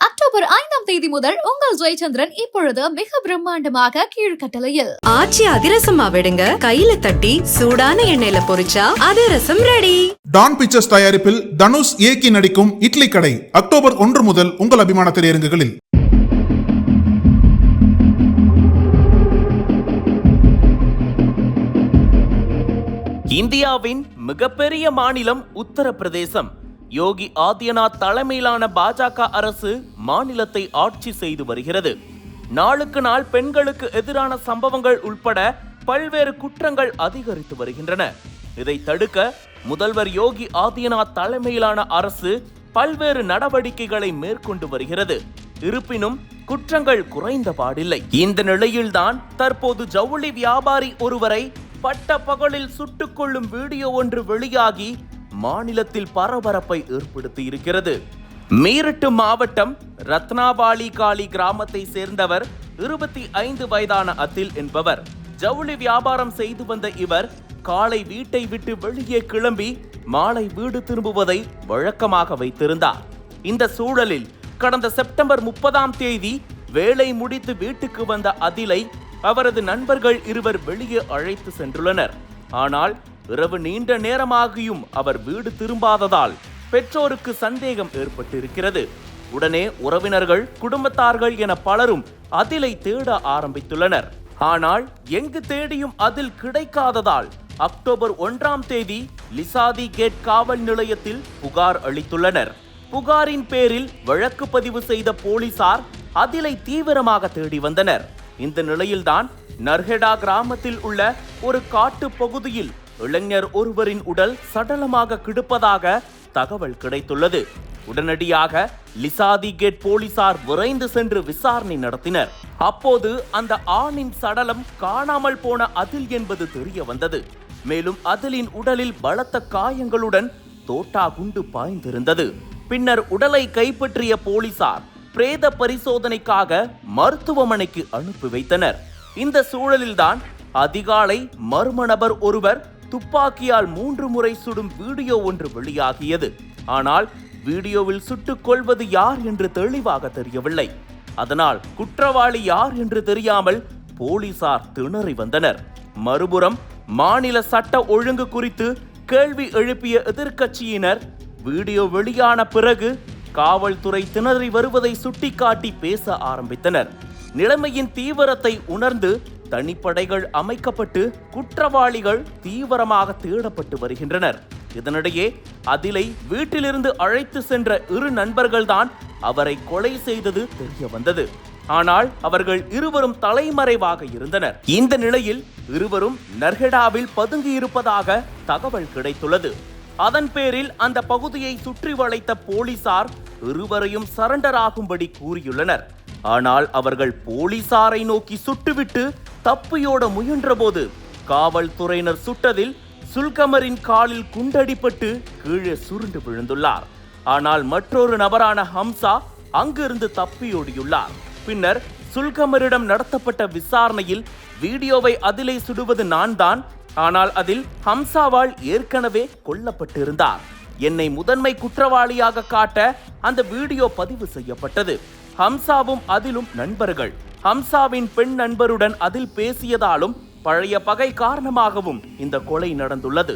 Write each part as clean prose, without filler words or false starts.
October 5ஆம் தேதி முதல் உங்கள் ஜெயச்சந்திரன் இப்பொழுது மிக பிரம்மாண்டமாக கீழ்கட்டளையில். ஆச்சி அதிரசமா விடுங்க, கையில தட்டி சூடான எண்ணெயில பொரிச்சா அதிரசம் ரெடி. டான் பிக்சர்ஸ் தயாரிப்பில் தனுஷ் இயக்கி நடிக்கும் இட்லி கடை அக்டோபர் 1 முதல் உங்கள் அபிமான திரையரங்குகளில். இந்தியாவின் மிகப்பெரிய மாநிலம் உத்தரப்பிரதேசம். யோகி ஆதித்யநாத் தலைமையிலான பாஜக அரசு மாநிலத்தை ஆட்சி செய்து வருகிறது. நாளுக்கு நாள் பெண்களுக்கு எதிரான சம்பவங்கள் உட்பட பல்வேறு குற்றங்கள் அதிகரித்து வருகின்றன. இதை தடுக்க முதல்வர் யோகி ஆதித்யநாத் தலைமையிலான அரசு பல்வேறு நடவடிக்கைகளை மேற்கொண்டு வருகிறது. இருப்பினும் குற்றங்கள் குறைந்த பாடில்லை. இந்த நிலையில்தான் தற்போது ஜவுளி வியாபாரி ஒருவரை பட்ட பகலில் சுட்டுக் கொள்ளும் வீடியோ ஒன்று வெளியாகி மாநிலத்தில் பரபரப்பை ஏற்படுத்தி இருக்கிறது. மீரட்டு மாவட்டம் ரத்னாவாலி காலி கிராமத்தை சேர்ந்தவர் 25 வயதான அதில் என்பவர். ஜவுளி வியாபாரம் செய்து வந்த இவர் காலை வீட்டை விட்டு வெளியே கிளம்பி மாலை வீடு திரும்புவதை வழக்கமாக வைத்திருந்தார். இந்த சூழலில் கடந்த செப்டம்பர் 30ஆம் தேதி வேலை முடித்து வீட்டுக்கு வந்த அதிலை அவரது நண்பர்கள் இருவர் வெளியே அழைத்து சென்றுள்ளனர். ஆனால் இரவு நீண்ட நேரமாகியும் அவர் வீடு திரும்பாததால் பெற்றோருக்கு சந்தேகம் ஏற்பட்டிருக்கிறது. உடனே உறவினர்கள், குடும்பத்தார்கள் என பலரும் அதிலை தேட ஆரம்பித்துள்ளனர். ஆனால் எங்கு தேடியும் அதில் கிடைக்காததால் அக்டோபர் 1ஆம் தேதி லிசாதி கேட் காவல் நிலையத்தில் புகார் அளித்துள்ளனர். புகாரின் பேரில் வழக்கு பதிவு செய்த போலீசார் அதிலை தீவிரமாக தேடி வந்தனர். இந்த நிலையில்தான் நர்ஹெடா கிராமத்தில் உள்ள ஒரு காட்டு பகுதியில் இளைஞர் ஒருவரின் உடல் சடலமாக கிடப்பதாக தகவல் கிடைத்துள்ளது. உடனடியாக லிசாதி கேட் போலீசார் விரைந்து சென்று விசாரணை நடத்தினர். அப்போது அந்த ஆணின் சடலம் காணாமல் போன அதில் என்பது தெரிய வந்தது. மேலும் அதிலின் உடலில் பலத்த காயங்களுடன் தோட்டா குண்டு பாய்ந்திருந்தது. பின்னர் உடலை கைப்பற்றிய போலீசார் பிரேத பரிசோதனைக்காக மருத்துவமனைக்கு அனுப்பி வைத்தனர். இந்த சூழலில்தான் அதிகாலை மர்ம நபர் ஒருவர் துப்பாக்கியால் 3 முறை சுடும் வீடியோ ஒன்று வெளியாகியது. ஆனால் வீடியோவில் சுட்டுக் கொள்வது யார் என்று தெளிவாக தெரியவில்லை. அதனால் குற்றவாளி யார் என்று தெரியாமல் போலீசார் திணறி வந்தனர். மறுபுறம் மாநில சட்ட ஒழுங்கு குறித்து கேள்வி எழுப்பிய எதிர்க்கட்சியினர் வீடியோ வெளியான பிறகு காவல்துறை திணறி வருவதை சுட்டிக்காட்டி பேச ஆரம்பித்தனர். நிலைமையின் தீவிரத்தை உணர்ந்து தனிப்படைகள் அமைக்கப்பட்டு குற்றவாளிகள் தீவிரமாக தேடப்பட்டு வருகின்றனர். இதனிடையே அதிலை வீட்டிலிருந்து அழைத்து சென்ற இரு நண்பர்கள்தான் அவரை கொலை செய்தது தெரிய வந்தது. ஆனால் அவர்கள் இருவரும் தலைமறைவாக இருந்தனர். இந்த நிலையில் இருவரும் நர்ஹெடாவில் பதுங்கியிருப்பதாக தகவல் கிடைத்துள்ளது. அதன் பேரில் அந்த பகுதியை சுற்றி வளைத்த போலீசார் இருவரையும் சரண்டர் ஆகும்படி கூறியுள்ளனர். ஆனால் அவர்கள் போலீசாரை நோக்கி சுட்டுவிட்டு தப்பியோட முயன்றபோது காவல்துறையினர் சுட்டதில் சுல்கமரின் காலில் குண்டடிப்பட்டு கீழே சுருண்டு விழுந்துள்ளார். ஆனால் மற்றொரு நபரான ஹம்சா அங்கிருந்து தப்பியோடியுள்ளார். பின்னர் சுல்கமரிடம் நடத்தப்பட்ட விசாரணையில் வீடியோவை அதிலை சுடுவது நான் தான், ஆனால் அதில் ஹம்சாவால் ஏற்கனவே கொல்லப்பட்டிருந்தார். என்னை முதன்மை குற்றவாளியாக காட்ட அந்த வீடியோ பதிவு செய்யப்பட்டது. ஹம்சாவும் அதிலும் நண்பர்கள். ஹம்சாவின் பெண் நண்பருடன் அதில் பேசியதாலும் பழைய பகை காரணமாகவும் இந்த கொலை நடந்துள்ளது.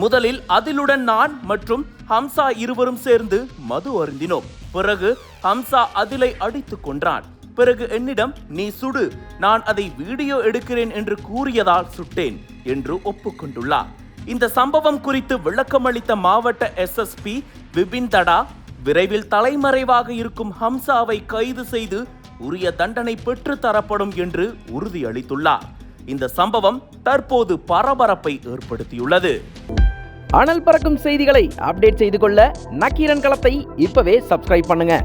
முதலில் அதிலுடன் நான் மற்றும் ஹம்சா இருவரும் சேர்ந்து மது அருந்தினோம். பிறகு ஹம்சா அதிலை அடித்துக் கொன்றான். பிறகு என்னிடம் நீ சுடு, நான் அதை வீடியோ எடுக்கிறேன் என்று கூறியதால் சுட்டேன் என்று ஒப்புக்கொண்டுள்ளார். இந்த சம்பவம் குறித்து விளக்கமளித்த மாவட்ட SSP விபின் தடா விரைவில் தலைமறைவாக இருக்கும் ஹம்சாவை கைது செய்து உரிய தண்டனை பெற்று தரப்படும் என்று உறுதியளித்துள்ளார். இந்த சம்பவம் தற்போது பரபரப்பை ஏற்படுத்தியுள்ளது. அனல் பறக்கும் செய்திகளை அப்டேட் செய்து கொள்ள நக்கீரன் களத்தை இப்பவே சப்ஸ்கிரைப் பண்ணுங்க.